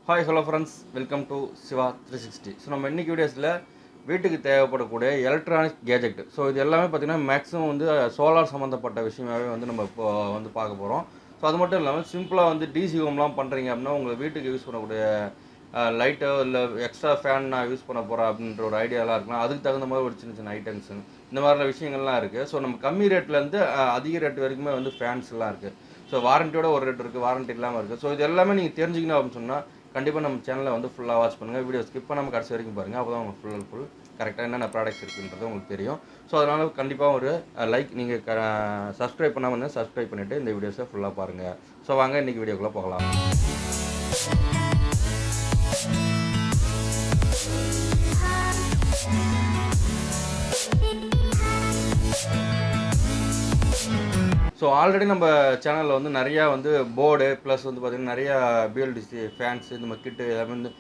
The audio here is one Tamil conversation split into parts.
Hi hello friends, welcome to Siva 360. So நம்ம இன்றைக்கி வீடியோஸில் வீட்டுக்கு தேவைப்படக்கூடிய எலக்ட்ரானிக் கேஜெட். ஸோ இது எல்லாமே பார்த்திங்கன்னா மேக்ஸிமம் வந்து சோலார் சம்மந்தப்பட்ட விஷயமாகவே வந்து நம்ம இப்போ வந்து பார்க்க போகிறோம். ஸோ அது மட்டும் இல்லாமல் சிம்பிளாக வந்து டிசி ஹோம்லாம் பண்ணுறீங்க அப்படின்னா உங்கள் வீட்டுக்கு யூஸ் பண்ணக்கூடிய லைட்டோ இல்லை எக்ஸ்ட்ரா ஃபேன் நான் யூஸ் பண்ண போகிறேன் அப்படின்ற ஒரு ஐடியாலாம் இருக்கலாம். அதுக்கு தகுந்த மாதிரி ஒரு சின்ன சின்ன ஐட்டம்ஸு இந்த மாதிரிலாம் விஷயங்கள்லாம் இருக்குது. ஸோ நம்ம கம்மி ரேட்லேருந்து அதிக ரேட் வரைக்குமே வந்து ஃபேன்ஸ்லாம் இருக்குது. ஸோ வாரண்டியோட ஒரு ரேட் இருக்குது, வாரண்டி இல்லாமல் இருக்குது. ஸோ இது எல்லாமே நீங்கள் தெரிஞ்சுக்கணும் அப்படின்னு சொன்னால் கண்டிப்பாக நம்ம சேனலை வந்து ஃபுல்லாக வாட்ச் பண்ணுங்கள். வீடியோ ஸ்கிப் பண்ணாமல் கடைசி வரைக்கும் பாருங்கள். அப்போ தான் உங்களுக்கு ஃபுல் அண்ட் ஃபுல் கரெக்டாக என்னென்ன ப்ராடக்ட்ஸ் இருக்குன்றது உங்களுக்கு தெரியும். ஸோ அதனால் கண்டிப்பாக ஒரு லைக் நீங்கள் சப்ஸ்கிரைப் பண்ணாமல் வந்து சப்ஸ்கிரைப் பண்ணிவிட்டு இந்த வீடியோஸை ஃபுல்லாக பாருங்கள். ஸோ வாங்க இன்றைக்கி வீடியோக்குள்ளே போகலாம். ஸோ ஆல்ரெடி நம்ம சேனலில் வந்து நிறையா வந்து போர்டு ப்ளஸ் வந்து பார்த்திங்கன்னா நிறையா பிஎல்டிசி ஃபேன்ஸ் இந்த மாதிரி கிட்டு எல்லாமே வந்து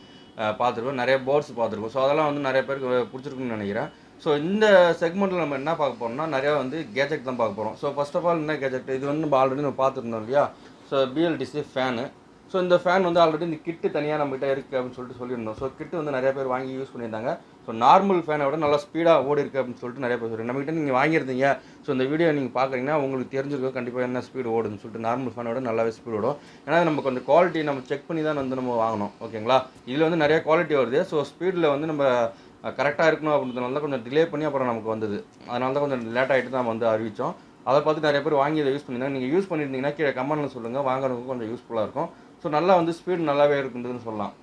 பார்த்துருக்கோம். நிறைய போர்ட்ஸ் பார்த்துருக்கோம். ஸோ அதெல்லாம் வந்து நிறைய பேருக்கு பிடிச்சிருக்குன்னு நினைக்கிறேன். ஸோ இந்த செக்மெண்ட்டில் நம்ம என்ன பார்க்க போகிறோம்னா நிறையா வந்து கேஜெட் தான் பார்க்க போகிறோம். ஸோ ஃபர்ஸ்ட் ஆஃப் ஆல் என்ன கேஜெட், இது வந்து நம்ம ஆல்ரெடி நம்ம பார்த்துருந்தோம் இல்லையா. So BLDC fan. ஸோ இந்த ஃபேன் வந்து ஆல்ரெடி இந்த கிட்டு தனியாக நம்மகிட்ட இருக்குது அப்படின்னு சொல்லியிருந்தோம். ஸோ கிட்டு வந்து நிறைய பேர் வாங்கி யூஸ் பண்ணியிருந்தாங்க. ஸோ நார்மல் ஃபேனை விட நல்லா ஸ்பீடாக ஓடி இருக்குது அப்படின்னு சொல்லிட்டு நிறைய பேர் சொல்லுங்கள். நம்மகிட்ட நீங்கள் வாங்கியிருந்தீங்க. ஸோ இந்த வீடியோ நீங்கள் பார்க்குறீங்கன்னா உங்களுக்கு தெரிஞ்சிருக்கும் கண்டிப்பாக என்ன ஸ்பீடு ஓடுன்னு சொல்லிட்டு. நார்மல் ஃபேனை விட நல்லாவே ஸ்பீடு ஓடும். ஏன்னா நம்ம கொஞ்சம் குவாலிட்டி நம்ம செக் பண்ணி தான் வந்து நம்ம வாங்கணும். ஓகேங்களா. இதில் வந்து நிறைய குவாலிட்டி வருது. ஸோ ஸ்பீடில் வந்து நம்ம கரெக்டாக இருக்கணும் அப்படின்றதுனால தான் கொஞ்சம் டிலே பண்ணி அப்புறம் நமக்கு வந்தது. அதனால தான் கொஞ்சம் லேட் ஆகிட்டு தான் நம்ம வந்து அறிவித்தோம். அதை பார்த்து நிறைய பேர் வாங்கி இதை யூஸ் பண்ணியிருந்தாங்க. நீங்கள் யூஸ் பண்ணியிருந்தீங்கன்னா கீழே கமெண்ட்டில் சொல்லுங்கள். வாங்குறதுக்கு கொஞ்சம் யூஸ்ஃபுல்லாக இருக்கும். ஸோ நல்லா வந்து ஸ்பீடு நல்லாவே இருக்குதுன்னு சொல்லலாம்.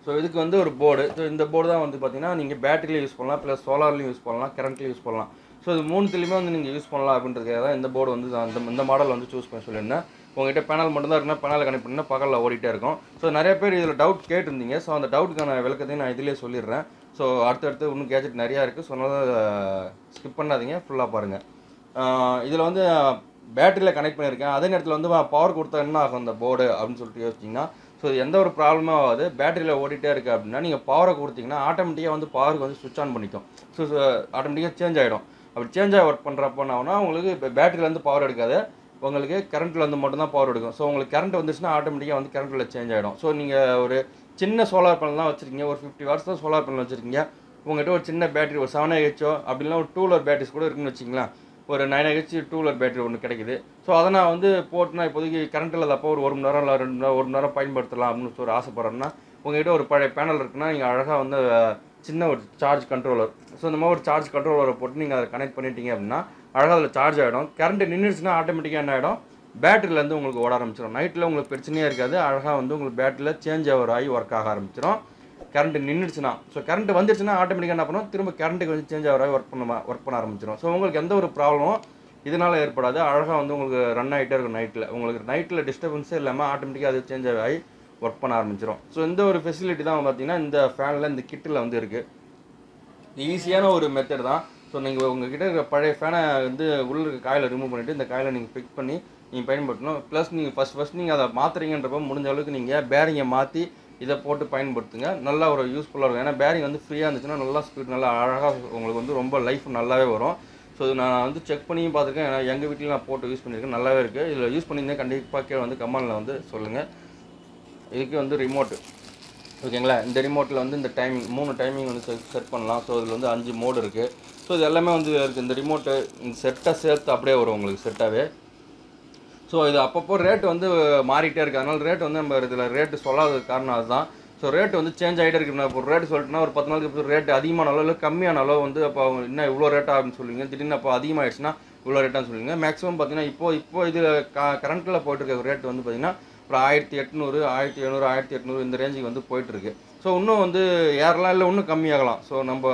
ஸோ இதுக்கு வந்து ஒரு போர்டு. ஸோ இந்த போர்டு தான் வந்து பார்த்திங்கன்னா நீங்கள் பேட்டரியில் யூஸ் பண்ணலாம், ப்ளஸ் சோலார்லையும் யூஸ் பண்ணலாம், கரண்ட்லையும் யூஸ் பண்ணலாம். ஸோ இது மூணுத்துலேயுமே வந்து நீங்கள் யூஸ் பண்ணலாம் அப்படின்றதுக்காக தான் இந்த போர்டு வந்து இந்த மாடல் வந்து சூஸ் பண்ணி சொல்லியிருந்தேன். உங்கள்கிட்ட பேனல் மட்டும் தான் இருக்குன்னா பேனலை கனெக்ட் பண்ணினா பகலில் ஓடிட்டே இருக்கும். ஸோ நிறைய பேர் இதில் டவுட் கேட்டிருந்தீங்க. ஸோ அந்த டவுட்டுக்கான விளக்கத்தையும் நான் இதிலே சொல்லிடுறேன். ஸோ அடுத்தடுத்து இன்னும் கேஜெட் நிறையா இருக்குது. ஸோ அதனால் ஸ்கிப் பண்ணாதீங்க, ஃபுல்லாக பாருங்கள். இதில் வந்து பேட்டரியில் கனெக்ட் பண்ணியிருக்கேன். அதே நேரத்தில் வந்து பவர் கொடுத்தா என்ன ஆகும் அந்த போர்டு அப்படின்னு சொல்லிட்டு யோசிச்சிங்கன்னா, ஸோ எந்த ஒரு ப்ராப்ளமும் ஆகாது. பேட்டரியில் ஓடிட்டே இருக்குது அப்படின்னா நீங்கள் பவரை கொடுத்தீங்கன்னா ஆட்டோமேட்டிக்காக வந்து பவருக்கு வந்து சுவிட்ச் ஆன் பண்ணிக்கும். ஸோ ஆட்டோமேட்டிக்காக சேஞ்ச் ஆகிடும். அப்படி சேஞ்ச் ஆகி ஒர்க் பண்ணுறப்போ என்ன உங்களுக்கு இப்போ பேட்டரியிலேருந்து பவர் எடுக்காது, உங்களுக்கு கரண்ட்லேருந்து மட்டும்தான் பவர் எடுக்கும். ஸோ உங்களுக்கு கரண்ட் வந்துச்சுன்னா ஆட்டோமேட்டிக்காக வந்து கரண்ட்டில் சேஞ்ச் ஆகிடும். ஸோ நீங்கள் ஒரு சின்ன சோலார் பேனல் தான் வச்சுருக்கீங்க, ஒரு 50 வாட்ஸ் தான் சோலார் பேனல் வச்சுருக்கீங்க. உங்கள்கிட்ட ஒரு சின்ன பேட்டரி ஒரு 7Ah அப்படின்னா ஒரு 2 வீலர் பேட்டரிஸ் கூட இருக்குன்னு வச்சிங்களேன். ஒரு 9Ah 2 வீலர் பேட்டரி ஒன்று கிடைக்குது. ஸோ அதை நான் வந்து போட்டுனா இப்போதைக்கு கரண்ட் இல்லாதப்போ ஒரு மணி நேரம் இல்லை 2 மணி நேரம் 1 மணி நேரம் பயன்படுத்தலாம் அப்படின்னு ஒரு ஆசைப்பட்றேன்னா உங்கள்கிட்ட ஒரு பழைய பேனல் இருக்குன்னா நீங்கள் அழகாக வந்து சின்ன ஒரு சார்ஜ் கண்ட்ரோலர், ஸோ இந்த மாதிரி ஒரு சார்ஜ் கண்ட்ரோலரை போட்டு நீங்கள் அதை கனெக்ட் பண்ணிட்டீங்க அப்படின்னா அழகாக அதில் சார்ஜ் ஆகிடும். கரண்ட் நின்றுச்சுன்னா ஆட்டோமேட்டிக்காக என்ன ஆகிடும், பேட்டரியிலேருந்து உங்களுக்கு ஓட ஆரம்பிச்சிடும். நைட்டில் உங்களுக்கு பிரச்சனையாக இருக்காது. அழகாக வந்து உங்களுக்கு பேட்டரியில் சேஞ்ச் ஓவர் ஆகி ஒர்க் ஆக ஆரம்பிச்சிடும் கரண்ட் நின்றுச்சுன்னா. ஸோ கரண்ட் வந்துருச்சுன்னா ஆட்டோமேட்டிக்காக என்ன பண்ணும், திரும்ப கரண்ட்டுக்கு வந்து சேஞ்ச் ஆகிறாய் ஒர்க் பண்ண ஆரம்பிச்சிடும். ஸோ உங்களுக்கு எந்த ஒரு ப்ராப்ளமும் இதனால் ஏற்படாது. அழகாக வந்து உங்களுக்கு ரன் ஆகிட்டே இருக்கும். உங்களுக்கு நைட்டில் டிஸ்டர்பன்ஸே இல்லாமல் ஆட்டோமேட்டிக்காக அது சேஞ்ச் ஆகி ஒர்க் பண்ண ஆரம்பிச்சிடும். ஸோ இந்த ஒரு ஃபெசிலிட்டி தான் பார்த்தீங்கன்னா இந்த ஃபேனில் இந்த கிட்டில் வந்து இருக்குது. ஈஸியான ஒரு மெத்தட் தான். ஸோ நீங்கள் உங்கள்கிட்ட இருக்கிற பழைய ஃபேனை வந்து உள்ள இருக்க காயில் ரிமூவ் பண்ணிவிட்டு இந்த காயில் நீங்கள் ஃபிக்ஸ் பண்ணி நீங்கள் பயன்படுத்தணும். ப்ளஸ் நீங்கள் ஃபஸ்ட் நீங்கள் அதை மாற்றுறீங்கன்றப்போ முடிஞ்ச அளவுக்கு நீங்கள் பேரிங்கை மாற்றி இதை போட்டு பயன்படுத்துங்க. நல்லா ஒரு யூஸ்ஃபுல்லாக இருக்கும். ஏன்னா பேரிங் வந்து ஃப்ரீயாக இருந்துச்சுன்னா நல்லா ஸ்பீட் நல்லா அழகாக உங்களுக்கு வந்து ரொம்ப லைஃப் நல்லாவே வரும். ஸோ நான் வந்து செக் பண்ணியும் பார்த்துருக்கேன். ஏன்னா எங்கள் வீட்டில் நான் போட்டு யூஸ் பண்ணியிருக்கேன், நல்லாவே இருக்குது. இதில் யூஸ் பண்ணியிருந்தேன் கண்டிப்பாக கீழே வந்து கமெண்டில் வந்து சொல்லுங்கள். இதுக்கு வந்து ரிமோட்டு ஓகேங்களா. இந்த ரிமோட்டில் வந்து இந்த டைமிங் 3 டைமிங் வந்து செட் பண்ணலாம். ஸோ இதில் வந்து 5 மோடு இருக்குது. ஸோ இது எல்லாமே வந்து இருக்குது. இந்த ரிமோட்டு இந்த செட்டாக சேர்த்து அப்படியே வரும் உங்களுக்கு செட்டாகவே. ஸோ இது அப்பப்போ ரேட் வந்து மாறிக்கிட்டே இருக்குது. அதனால் ரேட் வந்து நம்ம இதில் ரேட்டு சொல்லாத காரணம் அதுதான். ஸோ ரேட் வந்து சேஞ்ச் ஆகிட்டே இருக்குது. நான் இப்போ ஒரு ரேட்டு சொல்லிட்டுனா ஒரு 10 நாளுக்கு அப்புறம் ரேட்டு அதிகமான அளவு இல்லை கம்மியான அளவு வந்து அப்போ இன்னும் இவ்வளோ ரேட்டாக அப்படின்னு சொல்லுவீங்க. திடீர்னு அப்போ அதிகமாகிடுச்சுன்னா இவ்வளோ ரேட்டான்னு சொல்லுவீங்க. மேக்ஸிமம் பார்த்தீங்கன்னா இப்போ இது கரண்ட்டில் போயிட்டுருக்க ரேட் வந்து பார்த்திங்கன்னா அப்புறம் 1800 1700 1800 இந்த ரேஞ்சுக்கு வந்து போயிட்டுருக்கு. ஸோ இன்னும் வந்து ஏறலாம், இல்லை இன்னும் கம்மியாகலாம். ஸோ நம்ம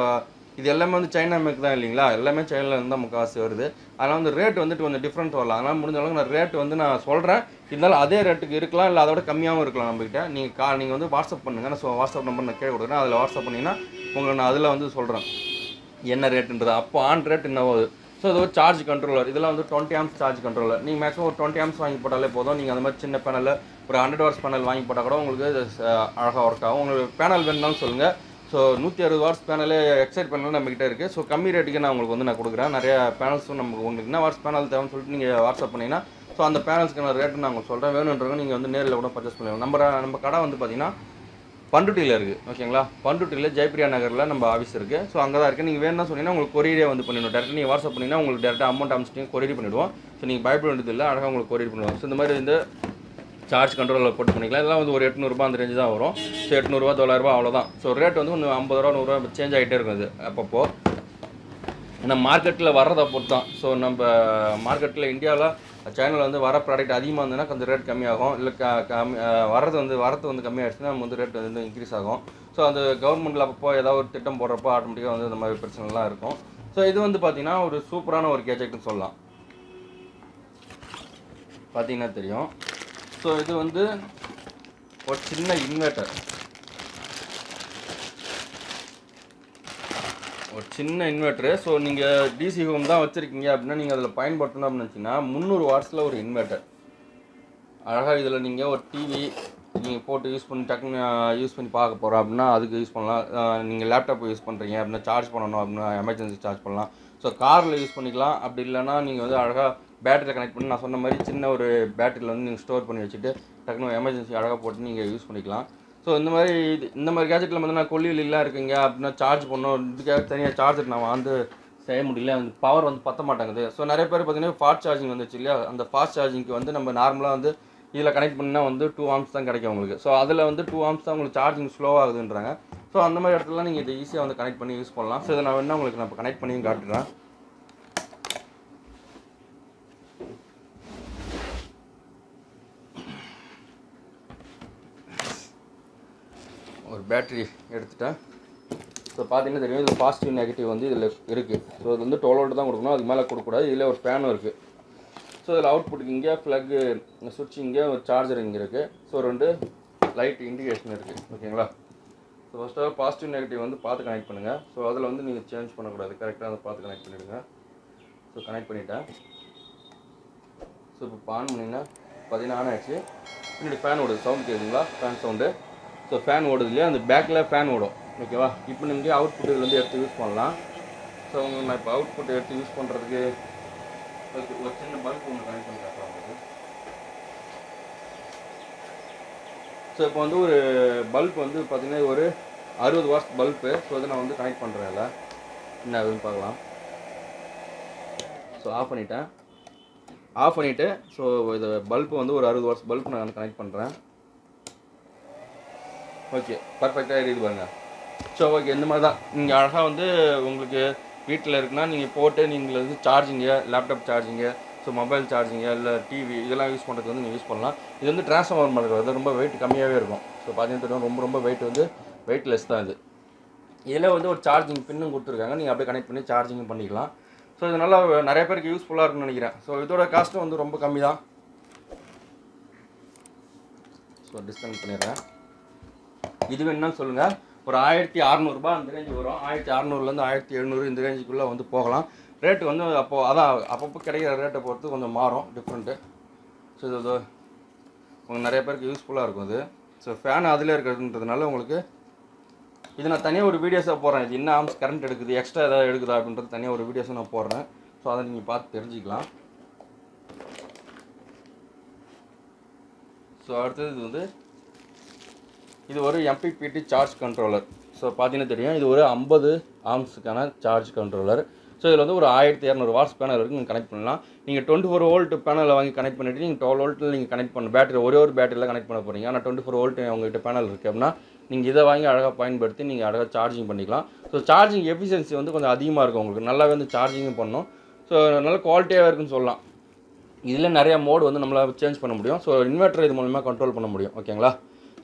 இது எல்லாமே வந்து சைனா மேக் தான் இல்லைங்களா, எல்லாமே சைனாவில் இருந்து தான் முக்கால்வாசி வருது. அதனால் வந்து ரேட் வந்துட்டு கொஞ்சம் டிஃப்ரெண்ட் வரலாம். அதனால் முடிஞ்ச அளவுக்கு நான் ரேட் வந்து நான் சொல்கிறேன். இருந்தாலும் அதே ரேட்டுக்கு இருக்கலாம், இல்லை அதோட கம்மியாகவும் இருக்கலாம் நம்மகிட்ட. நீங்கள் வந்து வாட்ஸ்அப் பண்ணுங்கள். ஸோ வாட்ஸ்அப் நம்பர் நான் கீழே கொடுக்குறேன். அதில் வாட்ஸ்அப் பண்ணிங்கன்னா உங்களை நான் அதில் வந்து சொல்கிறேன் என்ன ரேட்டுன்றது. அப்போ ஆன் ரேட் என்னவோ அது. ஸோ இது ஒரு சார்ஜ் கண்ட்ரோலர். இதெல்லாம் வந்து 20 amps சார்ஜ் கண்ட்ரோலர். நீங்கள் மேக்ஸிமம் ஒரு 20 amps வாங்கி போட்டாலே போதும். நீங்கள் அந்த மாதிரி சின்ன பேனலில் ஒரு 100 watts பேனல் வாங்கி போட்டால் கூட உங்களுக்கு அழகாக ஒர்க் ஆகும். உங்களுக்கு பேனல் வேணும்னாலும் சொல்லுங்கள். ஸோ 160 வாட்ஸ் பேனலே எக்ஸைட் பேனல் நம்மகிட்ட இருக்குது. ஸோ கம்மி ரேட்டுக்கு நான் உங்களுக்கு வந்து நான் கொடுக்குறேன். நிறைய பேனல்ஸும் நமக்கு உங்களுக்கு என்ன வாட்ஸ் பேனல் தேவைன்னு சொல்லிட்டு நீங்கள் வாட்ஸ்அப் பண்ணிங்கன்னா ஸோ அந்த பேனல்ஸ்க்கான ரேட்டு நான் உங்களுக்கு சொல்கிறேன். வேணுன்றவங்க நீங்கள் வந்து நேரில் கூட பர்ச்சேஸ் பண்ணலாம். நம்ம கடை வந்து பார்த்திங்கன்னா பண்ருட்டியில் இருக்குது. ஓகேங்களா, பண்ருட்டியில் ஜெயப்பிரியா நகரில் நம்ம ஆஃபீஸ் இருக்குது. ஸோ அங்கே தான் இருக்குது. நீங்கள் வேணும்னா சொன்னீங்கன்னா உங்களுக்கு கொரியரே வந்து பண்ணிவிடுவோம். டேரெக்டாக நீங்கள் வாட்ஸ்அப் பண்ணிங்கன்னா உங்களுக்கு டேரெக்டாக அமௌண்ட் அனுப்பிச்சிட்டு கொரியர் பண்ணிவிடுவோம். ஸோ நீங்கள் பயப்பட வேண்டியது இல்லை, அழகாக உங்களுக்கு கொரியர் பண்ணுவோம். ஸோ இந்த மாதிரி இந்த சார்ஜ் கண்ட்ரோலில் போட்டு பண்ணிக்கலாம். இதெல்லாம் வந்து ஒரு 800 அந்த ரேஞ்சு தான் வரும். ஸோ 800 900 அவ்வளோதான். ஸோ ரேட் வந்து கொஞ்சம் 50 100 சேஞ்ச் ஆகிட்டே இருக்கும் அது அப்பப்போ. ஏன்னா மார்க்கெட்டில் வர்றதை பொறுத்து தான். ஸோ நம்ம மார்க்கெட்டில் இந்தியாவில் சைனாவில் வந்து வர ப்ராடக்ட் அதிகமாக இருந்ததுன்னா கொஞ்சம் ரேட் கம்மியாகும். இல்லை வரது வந்து கம்மியாகிடுச்சுன்னா நம்ம வந்து ரேட் வந்து இன்க்ரீஸ் ஆகும். ஸோ அந்த கவர்மெண்ட்டில் அப்பப்போ ஏதாவது ஒரு திட்டம் போடுறப்போ ஆட்டோமேட்டிக்காக வந்து இந்த மாதிரி பிரச்சனைலாம் இருக்கும். ஸோ இது வந்து பார்த்திங்கன்னா ஒரு சூப்பரான ஒரு கேஜெட்னு சொல்லலாம். பார்த்திங்கன்னா தெரியும். ஸோ இது வந்து ஒரு சின்ன இன்வெர்ட்டர், ஒரு சின்ன இன்வெர்ட்ரு. ஸோ நீங்கள் டிசி ஹோம் தான் வச்சுருக்கீங்க அப்படின்னா நீங்கள் அதில் பயன்படுத்தணும் அப்படின்னு நினச்சிங்கன்னா 300 வாட்ஸில் ஒரு இன்வெர்ட்டர் அழகாக. இதில் நீங்கள் ஒரு டிவி நீங்கள் போட்டு யூஸ் பண்ணி டக்குன்னு யூஸ் பண்ணி பார்க்க போகிறோம் அப்படின்னா அதுக்கு யூஸ் பண்ணலாம். நீங்கள் லேப்டாப் யூஸ் பண்ணுறீங்க அப்படின்னா சார்ஜ் பண்ணணும் அப்படின்னா எமர்ஜென்சி சார்ஜ் பண்ணலாம். ஸோ காரில் யூஸ் பண்ணிக்கலாம். அப்படி இல்லைனா நீங்கள் வந்து அழகாக பேட்டரியில் கனெக்ட் பண்ணி நான் சொன்ன மாதிரி சின்ன ஒரு பேட்டரியில் வந்து நீங்கள் ஸ்டோர் பண்ணி வச்சுட்டு டக்குன்னு எமர்ஜென்சி அழகாக போட்டு நீங்கள் யூஸ் பண்ணிக்கலாம். ஸோ இந்த மாதிரி கேஜெட்டில் வந்து நான் கொல்லிலாம் இருக்குங்க அப்படின்னா சார்ஜ் பண்ணணும், இதுக்காக தனியாக சார்ஜர் நான் வந்து செய்ய முடியல, அந்த பவர் வந்து பற்ற மாட்டேங்குது. ஸோ நிறைய பேர் பார்த்தீங்கன்னா ஃபாஸ்ட் சார்ஜிங் வந்துச்சு இல்லையா, அந்த ஃபாஸ்ட் சார்ஜிங்க்கு வந்து நம்ம நார்மலாக வந்து இதில் கனெக்ட் பண்ணால் வந்து 2 ஆம்ஸ் தான் கிடைக்கும் உங்களுக்கு. ஸோ அதில் வந்து 2 ஆம்ஸ் தான் உங்களுக்கு சார்ஜிங் ஸ்லோவாகுதுன்றாங்க. ஸோ அந்த மாதிரி இடத்துலலாம் நீங்கள் இதை ஈஸியாக வந்து கனெக்ட் பண்ணி யூஸ் பண்ணலாம். ஸோ இதை நான் வேணால் உங்களுக்கு நான் கனெக்ட் பண்ணியும் காட்டுறேன். ஒரு பேட்டரி எடுத்துட்டேன். ஸோ பார்த்தீங்கன்னா தெரியும், இது பாசிட்டிவ் நெகட்டிவ் வந்து இதில் இருக்குது. ஸோ இது வந்து 12 வோல்ட் தான் கொடுக்கணும், அதுக்கு மேலே கொடுக்கக்கூடாது. இதில் ஒரு ஃபேனும் இருக்குது. ஸோ இதில் அவுட்புட்டுக்கு இங்கே ப்ளக்கு சுவிட்ச், இங்கே ஒரு சார்ஜர் இங்கே இருக்குது. ஸோ 2 லைட் இண்டிகேஷன் இருக்குது. ஓகேங்களா. ஸோ ஃபஸ்ட்டாக பாசிட்டிவ் நெகட்டிவ் வந்து பார்த்து கனெக்ட் பண்ணுங்கள். ஸோ அதில் வந்து நீங்கள் சேஞ்ச் பண்ணக்கூடாது, கரெக்டாக அதை பார்த்து கனெக்ட் பண்ணிவிடுங்க. ஸோ கனெக்ட் பண்ணிவிட்டேன். ஸோ இப்போ ஆன் பண்ணிங்கன்னா பார்த்தீங்கன்னா ஆன் ஆகிடுச்சு. பின்னாடி ஃபேன் ஓடுது, சவுண்ட் கேட்குதுங்களா, ஃபேன் சவுண்டு. ஸோ ஃபேன் ஓடுது இல்லையா, அந்த பேக்கில் ஃபேன் ஓடும். ஓகேவா. இப்போ நீங்கள் அவுட்புட் இதுலேருந்து எடுத்து யூஸ் பண்ணலாம். ஸோ உங்களுக்கு நான் இப்போ அவுட்புட் எடுத்து யூஸ் பண்ணுறதுக்கு ஒரு சின்ன பல்ப் ஒன்று கனெக்ட் பண்ணி காட்டுறேன் உங்களுக்கு. ஸோ இப்போ வந்து ஒரு பல்ப் வந்து பார்த்திங்கன்னா ஒரு 60 வாட்ஸ் பல்ப்பு. ஸோ இதை நான் வந்து கனெக்ட் பண்ணுறேன். இல்லை என்ன ஆகுதுன்னு பார்க்கலாம். ஸோ ஆஃப் பண்ணிவிட்டு ஸோ இது பல்ப்பு வந்து ஒரு 60 வாட்ஸ் பல்ப் நான் கனெக்ட் பண்ணுறேன். ஓகே, பர்ஃபெக்டாக எரியுது பாருங்கள். ஸோ ஓகே, இந்த மாதிரி தான் நீங்கள் அழகாக வந்து உங்களுக்கு வீட்டில் இருக்குன்னா நீங்கள் போட்டு நீங்கள் வந்து charging, laptop charging, so mobile charging, இல்லை டிவி இதெல்லாம் யூஸ் பண்ணுறதுக்கு வந்து நீங்கள் யூஸ் பண்ணலாம். இது வந்து ட்ரான்ஸ்ஃபார்மர் பண்ணுறது ரொம்ப வெயிட் கம்மியாகவே இருக்கும். ஸோ பார்த்தீங்கன்னா ரொம்ப வெயிட் வந்து வெயிட்லெஸ் தான் இது. இதில் வந்து ஒரு சார்ஜிங் பின்னும் கொடுத்துருக்காங்க, நீங்கள் அப்படியே கனெக்ட் பண்ணி சார்ஜிங்கும் பண்ணிக்கலாம். ஸோ இதனால் நிறைய பேருக்கு யூஸ்ஃபுல்லாக இருக்குன்னு நினைக்கிறேன். ஸோ இதோட காஸ்ட்டும் வந்து ரொம்ப கம்மி தான். ஸோ டிஸ்கனெக்ட் பண்ணிடுறேன். இது வேணும்னு சொல்லுங்கள். ஒரு 1600 அந்த ரேஞ்சு வரும். 1600லேருந்து 1700 இந்த ரேஞ்சுக்குள்ளே வந்து போகலாம். ரேட்டு வந்து அப்பப்போ கிடைக்கிற ரேட்டை பொறுத்து கொஞ்சம் மாறும், டிஃப்ரெண்ட்டு. ஸோ இது உங்களுக்கு நிறைய பேருக்கு யூஸ்ஃபுல்லாக இருக்கும் இது. ஸோ ஃபேன் அதில் இருக்கிறதுன்றதுனால உங்களுக்கு இது நான் தனியாக ஒரு வீடியோஸாக போடுறேன். இது என்ன ஆம்ஸ் கரண்ட் எடுக்குது, எக்ஸ்ட்ரா ஏதாவது எடுக்குதா அப்படின்றது தனியாக ஒரு வீடியோஸும் நான் போடுறேன். ஸோ அதை நீங்கள் பார்த்து தெரிஞ்சுக்கலாம். ஸோ அடுத்தது இது ஒரு mppt சார்ஜ் கண்ட்ரோலர். ஸோ பார்த்தீங்கன்னா தெரியும், இது ஒரு 50 ஆம்ஸுக்கான சார்ஜ் கண்ட்ரோலர். ஸோ இதில் வந்து ஒரு 1200 வாட்ஸ் பேனல் இருக்குது, நீங்கள் கனெக்ட் பண்ணலாம். நீங்கள் 24 வோல்ட் பேனலில் வாங்கி கனெக்ட் பண்ணிவிட்டு நீங்கள் 12 வோல்ட்டில் நீங்கள் கனெக்ட் பண்ண பேட்டரி ஒரு பேட்டரியில் கனெக்ட் பண்ண போகிறீங்க. ஆனால் 24 வோல்ட் உங்கள்கிட்ட பேனல் இருக்குது அப்படின்னா நீங்கள் இதை வாங்கி அழகாக பயன்படுத்தி நீங்கள் அழகாக சார்ஜிங் பண்ணிக்கலாம். ஸோ சார்ஜிங் எஃபிஷியன்சி வந்து கொஞ்சம் அதிகமாக இருக்கும் உங்களுக்கு, நல்லாவே வந்து சார்ஜிங்கும் பண்ணணும். ஸோ நல்ல குவாலிட்டியாகவே இருக்குன்னு சொல்லலாம். இதில் நிறையா மோடு வந்து நம்மளால் சேஞ்ச் பண்ண முடியும். ஸோ இன்வெர்ட்டர் இது மூலமாக கண்ட்ரோல் பண்ண முடியும். ஓகேங்களா.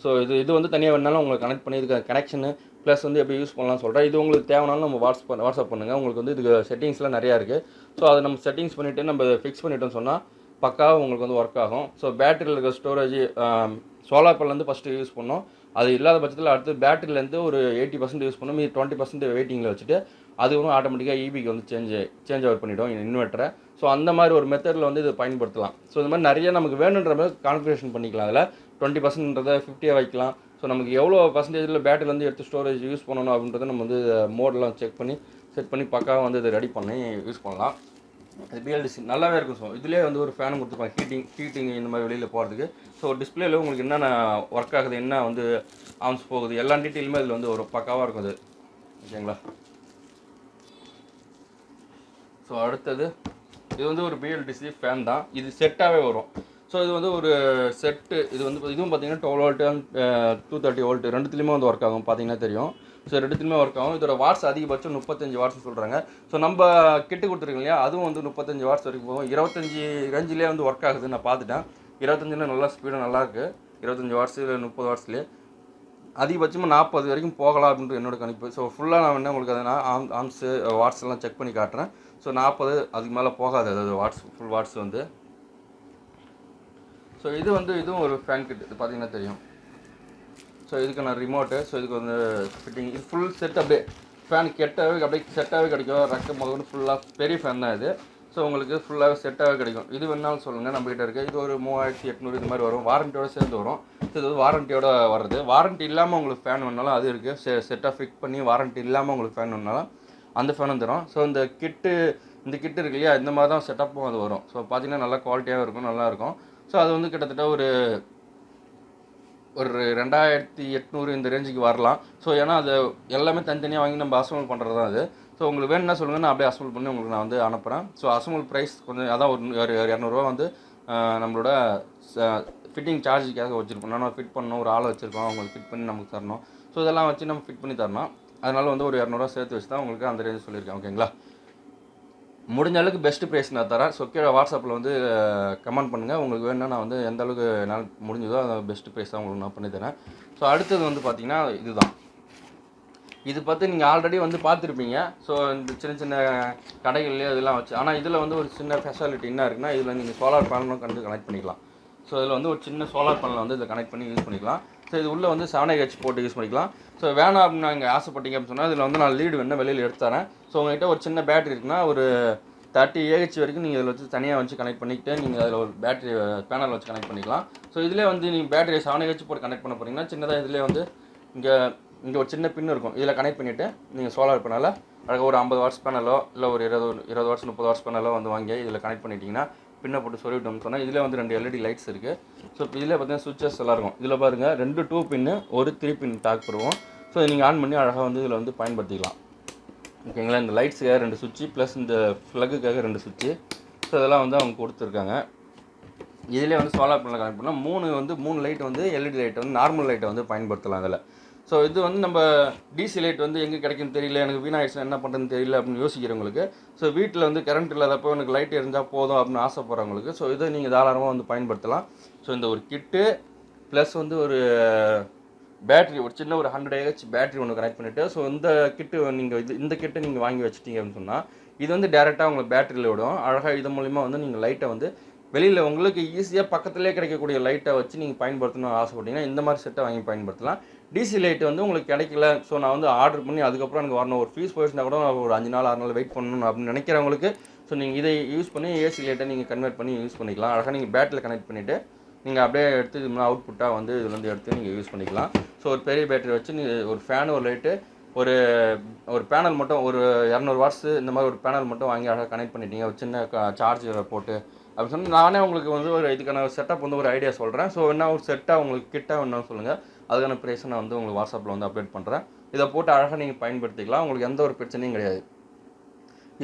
ஸோ இது வந்து தனியாக வேணாலும் உங்களுக்கு கனெக்ட் பண்ணி இதுக்கு கனெக்ஷனு ப்ளஸ் வந்து எப்படி யூஸ் பண்ணலாம்னு சொல்கிறேன். இது உங்களுக்கு தேவைனாலும் நம்ம வாட்ஸ்அப் பண்ணுங்கள். உங்களுக்கு வந்து இதுக்கு செட்டிங்ஸ்லாம் நிறையா இருக்குது. ஸோ அதை நம்ம செட்டிங்ஸ் பண்ணிவிட்டு நம்ம ஃபிக்ஸ் பண்ணிட்டோம்னு சொன்னால் பக்காவாக உங்களுக்கு வந்து ஒர்க் ஆகும். ஸோ பேட்டரியில் இருக்கிற ஸ்டோரேஜ் சோலார் பேனல்லேருந்து ஃபஸ்ட்டு யூஸ் பண்ணோம். அது இல்லாத பட்சத்தில் அடுத்து பேட்டரியிலேருந்து ஒரு 80% யூஸ் பண்ணோம். மீது 20% வெயிட்டிங்கில் வச்சுட்டு அதுவும் ஆட்டோமேட்டிக்காக ஈபிக்கு வந்து சேஞ்ச் ஓவர் பண்ணிவிடும் இன்வெர்ட்டரை. ஸோ அந்த மாதிரி ஒரு மெத்தடில் வந்து இது பயன்படுத்தலாம். ஸோ இந்த மாதிரி நிறைய நமக்கு வேணுன்ற மாதிரி கான்ஃபிகரேஷன் பண்ணிக்கலாம். அதில் 20%ன்றதை 50 வைக்கலாம். ஸோ நமக்கு எவ்வளோ பர்சன்டேஜில் பேட்டரிலேருந்து எடுத்து ஸ்டோரேஜ் யூஸ் பண்ணணும் அப்படின்றத நம்ம வந்து மோடெலாம் செட் பண்ணி பக்காவாக வந்து இதை ரெடி பண்ணி யூஸ் பண்ணலாம். அது பிஎல்டிசி நல்லாவே இருக்கும். ஸோ இதுலேயே வந்து ஒரு ஃபேன் கொடுத்துருப்பாங்க ஹீட்டிங் இந்த மாதிரி வெளியில் போகிறதுக்கு. ஸோ டிஸ்பிளேல உங்களுக்கு என்னென்ன ஒர்க் ஆகுது, என்ன வந்து ஆம்ஸ் போகுது, எல்லா டீட்டெயிலுமே இதில் வந்து ஒரு பக்காவாக இருக்கும் அது. ஓகேங்களா? ஸோ அடுத்தது இது வந்து ஒரு பிஎல்டிசி ஃபேன் தான். இது செட்டாகவே வரும். ஸோ இது வந்து ஒரு செட்டு. இது வந்து இதுவும் பார்த்தீங்கன்னா 12 வோல்ட்டு 230 வோல்ட்டு ரெண்டுத்துலேயுமே வந்து ஒர்க் ஆகும். பார்த்தீங்கன்னா தெரியும். ஸோ ரெண்டுத்துலையுமே ஒர்க் ஆகும். இதோட வாட்ஸ் அதிகபட்சம் 35 வாட்ஸ் சொல்கிறாங்க. ஸோ நம்ம கிட்டு கொடுத்துருக்கோம் இல்லையா, அதுவும் வந்து 35 வாட்ஸ் வரைக்கும் போகும். 25 ரேஞ்சிலே வந்து ஒர்க் ஆகுது, நான் பார்த்துட்டேன். 25ல நல்லா ஸ்பீடும் நல்லாயிருக்கு. 25 வாட்ஸு இல்லை 30 வாட்ஸ்லேயே அதிகபட்சமாக 40 வரைக்கும் போகலாம் அப்படின்ட்டு என்னோட கணிப்பு. ஸோ ஃபுல்லாக நான் என்ன உங்களுக்கு அதை ஆம்ஸு வாட்ஸ் எல்லாம் செக் பண்ணி காட்டுறேன். ஸோ 40 அதுக்கு மேலே போகாது, அதாவது வாட்ஸ் ஃபுல் வாட்ஸ் வந்து. ஸோ இது வந்து இதுவும் ஒரு ஃபேன் கிட். இது பார்த்தீங்கன்னா தெரியும். ஸோ இதுக்கு நான் ரிமோட்டு. ஸோ இதுக்கு வந்து ஃபிட்டிங் இது ஃபுல் செட் அப்படியே ஃபேன் கெட்டாகவே அப்படியே செட்டாகவே கிடைக்கும். ரெக்க முதல்ல ஃபுல்லாக பெரிய ஃபேன் தான் இது. ஸோ உங்களுக்கு ஃபுல்லாகவே செட்டாகவே கிடைக்கும். இது வேணாலும் சொல்லுங்கள், நம்மகிட்ட இருக்குது. இது ஒரு 3800 இது மாதிரி வரும். வாரண்டியோடு சேர்ந்து வரும். ஸோ இது வந்து வாரண்டியோட வர்றது. வாரண்ட்டி இல்லாமல் உங்களுக்கு ஃபேன் வேணாலும் அது இருக்குது. செட்டாக ஃபிக்ஸ் பண்ணி வாரண்ட்டி இல்லாமல் உங்களுக்கு ஃபேன் வேணாலும் அந்த ஃபேனும் தரும். ஸோ இந்த கிட்டு இருக்கு இல்லையா, இந்த மாதிரி தான் செட்டப்பும் அது வரும். ஸோ பார்த்தீங்கன்னா நல்லா குவாலிட்டியாகவும் இருக்கும், நல்லாயிருக்கும். ஸோ அது வந்து கிட்டத்தட்ட ஒரு 2800 இந்த ரேஞ்சுக்கு வரலாம். ஸோ ஏன்னா அது எல்லாமே தனித்தனியாக வாங்கி நம்ம அசம்பிள் பண்ணுறது தான் அது. ஸோ உங்களுக்கு வேணும்னா சொல்லுங்கள், நான் அப்படியே அசம்பிள் பண்ணி உங்களுக்கு நான் வந்து அனுப்புகிறேன். ஸோ அசம்பிள் ப்ரைஸ் கொஞ்சம் அதான் ஒரு 200 வந்து நம்மளோட ஃபிட்டிங் சார்ஜுக்காக வச்சுருப்போம். நான் ஃபிட் பண்ணணும், ஒரு ஆளை வச்சுருக்கோம், அவங்களுக்கு ஃபிட் பண்ணி நமக்கு தரணும். ஸோ இதெல்லாம் வச்சு நம்ம ஃபிட் பண்ணி தரணும். அதனால் வந்து ஒரு 200 சேர்த்து வச்சு தான் உங்களுக்கு அந்த ரேஞ்சு சொல்லியிருக்கேன். ஓகேங்களா? முடிஞ்ச அளவுக்கு பெஸ்ட்டு ப்ரைஸ் நான் தரேன். ஸோ கீழே வாட்ஸ்அப்பில் வந்து கமெண்ட் பண்ணுங்கள். உங்களுக்கு வேணும்னா நான் வந்து எந்த அளவுக்கு என்னால் முடிஞ்சதோ அந்த பெஸ்ட்டு ப்ரைஸ் தான் உங்களுக்கு நான் பண்ணி தரேன். ஸோ அடுத்தது வந்து பார்த்திங்கன்னா இதுதான். இது பார்த்து நீங்கள் ஆல்ரெடி வந்து பார்த்துருப்பீங்க. ஸோ இந்த சின்ன சின்ன கடைகள்லேயே இதெல்லாம் வச்சு. ஆனால் இதில் வந்து ஒரு சின்ன ஃபெசிலிட்டி என்ன இருக்குன்னா, இதில் நீங்கள் சோலார் பேனலும் கனெக்ட் பண்ணிக்கலாம். ஸோ இதில் வந்து ஒரு சின்ன சோலார் பேனலை வந்து இதில் கனெக்ட் பண்ணி யூஸ் பண்ணிக்கலாம். ஸோ இது உள்ளே வந்து 7AH போட்டு யூஸ் பண்ணிக்கலாம். ஸோ வேணாம் அப்படின்னு நீங்கள் ஆசைப்பட்டீங்க அப்படின்னு சொன்னால் இதில் வந்து நான் லீடு வேணால் வெளியில் எடுத்து தரேன். ஸோ உங்கள்கிட்ட ஒரு சின்ன பேட்டரி இருக்குன்னா ஒரு 30AH வரைக்கும் நீங்கள் இதில் வச்சு தனியாக வச்சு கனெக்ட் பண்ணிக்கிட்டு நீங்கள் அதில் ஒரு பேட்டரி பேனல் வச்சு கனெக்ட் பண்ணிக்கலாம். ஸோ இதிலே வந்து நீங்கள் பேட்டரி 7AH போட்டு கனெக்ட் பண்ண போகிறீங்கன்னா சின்னதாக இதிலே வந்து இங்கே ஒரு சின்ன பின் இருக்கும். இதில் கனெக்ட் பண்ணிவிட்டு நீங்கள் சோலார் பேனலை அழகாக ஒரு 50 வாட்ஸ் பேனலோ இல்லை ஒரு 20 வாட்ஸ் 30 வாட்ஸ் பேனலோ வந்து வாங்கி இதில் கனெக்ட் பண்ணிட்டீங்கன்னா பின்னை போட்டு சொல்லிவிட்டோம்னு சொன்னால் இதில் வந்து 2 LED லைட்ஸ் இருக்குது. ஸோ இப்போ இதில் பார்த்தீங்கன்னா சுவிச்சஸ் எல்லாம் இருக்கும். இதில் பாருங்கள் 2 2 பின்னு ஒரு 3 பின் டாக் போடுவோம். ஸோ நீங்கள் ஆன் பண்ணி அழகாக வந்து இதில் வந்து பயன்படுத்திக்கலாம். ஓகேங்களா? இந்த லைட்ஸுக்காக 2 சுவிட்சு ப்ளஸ் இந்த ஃப்ளக்குக்காக 2 சுவிட்சு. ஸோ இதெல்லாம் வந்து அவங்க கொடுத்துருக்காங்க. இதிலே வந்து சோலார் பேனல் கனெக்ட் பண்ணால் 3 லைட் வந்து LED லைட்டை வந்து நார்மல் லைட்டை வந்து பயன்படுத்தலாம் அதில். ஸோ இது வந்து நம்ம டிசி லைட் வந்து எங்கே கிடைக்குன்னு தெரியல, எனக்கு வீணாயிடுச்சு என்ன பண்ணுறதுன்னு தெரியல அப்படின்னு யோசிக்கிறவங்களுக்கு, ஸோ வீட்டில் வந்து கரண்ட் இல்லாதப்போ எனக்கு லைட் எரிஞ்சால் போதும் அப்படின்னு ஆசைப்படுறவங்களுக்கு ஸோ இதை நீங்கள் தாராளமாக வந்து பயன்படுத்தலாம். ஸோ இந்த ஒரு கிட்டு ப்ளஸ் வந்து ஒரு பேட்ரி, ஒரு சின்ன ஒரு 100AH பேட்ரி ஒன்று கனெக்ட் பண்ணிவிட்டு, ஸோ இந்த கிட்டை நீங்கள் வாங்கி வச்சிட்டீங்க அப்படின்னு சொன்னால் இது வந்து டேரெக்டாக உங்களுக்கு பேட்டரியில் விடும். அழகாக இது மூலிமா வந்து நீங்கள் லைட்டை வந்து வெளியில் உங்களுக்கு ஈஸியாக பக்கத்துலேயே கிடைக்கக்கூடிய லைட்டை வச்சு நீங்கள் பயன்படுத்தணும்னு ஆசைப்பட்டீங்கன்னா இந்த மாதிரி செட்டை வாங்கி பயன்படுத்தலாம். டிசி லைட் வந்து உங்களுக்கு கிடைக்கல, ஸோ நான் வந்து ஆர்டர் பண்ணி அதுக்கப்புறம் எனக்கு வரணும், ஒரு ஃபீஸ் போயிடுச்சுனா கூட ஒரு 5 நாள் 6 நாள் வெயிட் பண்ணணும் அப்படின்னு நினைக்கிறவங்களுக்கு ஸோ நீங்கள் இதை யூஸ் பண்ணி ஏசி லைட்டை நீங்கள் கன்வெர்ட் பண்ணி யூஸ் பண்ணிக்கலாம். அழகாக நீங்கள் பேட்டரியில் கனெக்ட் பண்ணிவிட்டு நீங்கள் அப்படியே எடுத்து இது அவுட்புட்டாக வந்து இதில் வந்து எடுத்து நீங்கள் யூஸ் பண்ணிக்கலாம். ஸோ ஒரு பெரிய பேட்டரி வச்சு நீங்கள் ஒரு ஃபேனு ஒரு லைட்டு ஒரு பேனல் மட்டும் ஒரு 200 வாட்ஸு இந்த மாதிரி ஒரு பேனல் மட்டும் வாங்கி அழகாக கனெக்ட் பண்ணிட்டீங்க, ஒரு சின்ன சார்ஜரை போட்டு அப்படின்னு சொன்னால் நானே உங்களுக்கு வந்து ஒரு இதுக்கான செட்டப் வந்து ஒரு ஐடியா சொல்கிறேன். ஸோ என்ன ஒரு செட்டாக உங்களுக்கு கிட்டாக வேணும்னு சொல்லுங்கள், அதுக்கான ப்ரைஸை நான் வந்து உங்களுக்கு வாட்ஸ்அப்பில் வந்து அப்டேட் பண்ணுறேன். இதை போட்டு அழகாக நீங்கள் பயன்படுத்திக்கலாம், உங்களுக்கு எந்த ஒரு பிரச்சனையும் கிடையாது.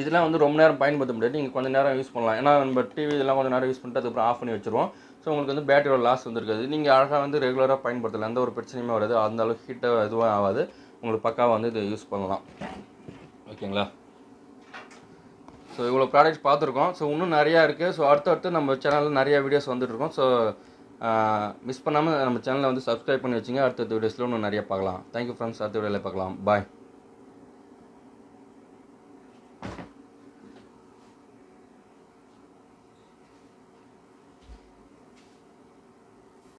இதெல்லாம் வந்து ரொம்ப நேரம் பயன்படுத்த முடியாது, நீங்கள் கொஞ்சம் நேரம் யூஸ் பண்ணலாம். ஏன்னா நம்ம டிவி இதெல்லாம் கொஞ்சம் நேரம் யூஸ் பண்ணிட்டு அதுக்கப்புறம் ஆஃப் பண்ணி வச்சுருவோம். ஸோ உங்களுக்கு வந்து பேட்டரியோட லாஸ் வந்துருக்காது. நீங்கள் அழகாக வந்து ரெகுலராக பயன்படுத்தலாம், எந்த ஒரு பிரச்சனையுமே வராது, அந்த அளவுக்கு ஹீட்டாக எதுவும் ஆகாது, உங்களுக்கு பக்காவாக வந்து இதை யூஸ் பண்ணலாம். ஓகேங்களா? ஸோ இவ்வளோ ப்ராடக்ட்ஸ் பார்த்துருக்கோம். ஸோ இன்னும் நிறையா இருக்குது. ஸோ அடுத்தடுத்து நம்ம சேனலில் நிறையா வீடியோஸ் வந்துட்டுருக்கோம். ஸோ மிஸ் பண்ணாமல் நம்ம சேனலை வந்து சப்ஸ்கிரைப் பண்ணி வச்சுங்க. அடுத்த வீடியோஸில் இன்னும் நிறையா பார்க்கலாம். தேங்க்யூ ஃப்ரெண்ட்ஸ், அடுத்த வீடியோவில் பார்க்கலாம். பாய்.